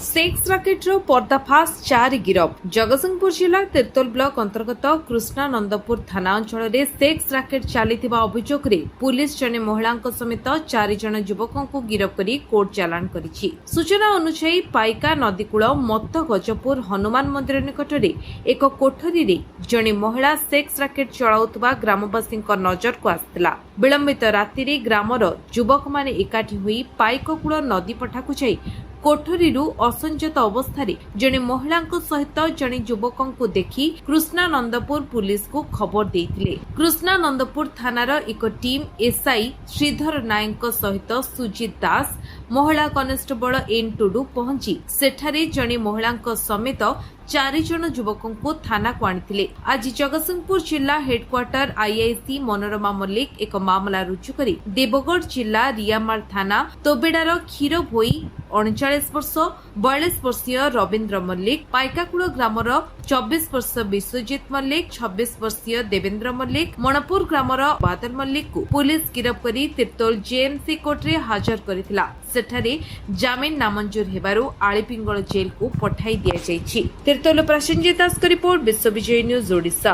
Sex राकेट्र पर्दाफाश 4 गिरफ। जगतसिंहपुर जिला Tirtol block अंतर्गत कृष्णानंदपुर थाना अंचल में सेक्स राकेट चलिथिबा अभियोग रे पुलिस जने महिला समेत 4 जन युवकों को गिरफ करी कोर्ट चालान करिछि। सूचना अनुसार पाइका नदीकूल मत गजपुर हनुमान मंदिर निकट में एक कोठरी रे जने महिला सेक्स राकेट चलाउतबा ग्रामवासी नजर को आसिला। विलंबित राति रे ग्रामर युवक माने एकाठी हुई पाइककूल नदी पठाकु जाई कोठरीरू असंजत अवस्था जड़े महिला सहित जड़े युवकों को देखि कृष्णानंदपुर पुलिस को खबर देइथिले। कृष्णानंदपुर थानार एक टीम एसआई श्रीधर नायक सहित सुजीत दास महिला कनेस्टेबल एन टुडू पहुंची सेठारे जड़े महिला समेत 4 जन युवकों को थाना को आनिथिले। आज जगतसिंहपुर जिला हेडक्वार्टर आईआईसी मनोरमा मल्लिक एक मामला रुजु करी देवगढ़ जिला रियामाल थाना तोबेडार क्षीर भोई 39 वर्ष 42 वर्षीय रविन्द्र मल्लिक, पाइकाकूल ग्रामर 24 वर्ष विश्वजीत मल्लिक, 26 वर्षीय देवेंद्र मल्लिक, मणपुर ग्रामर बादल मल्लिक को पुलिस गिरफ करी तिर्तोल जेएमसी कोर्ट रे हाजर करिथिला। सेठारे जामिन नामंजूर हेबारु आलीपिंगल जेल को पठाई दिया जायछि। तिर्तोल प्रसेनजित दास का रिपोर्ट, विश्व विजय न्यूज ओडिशा।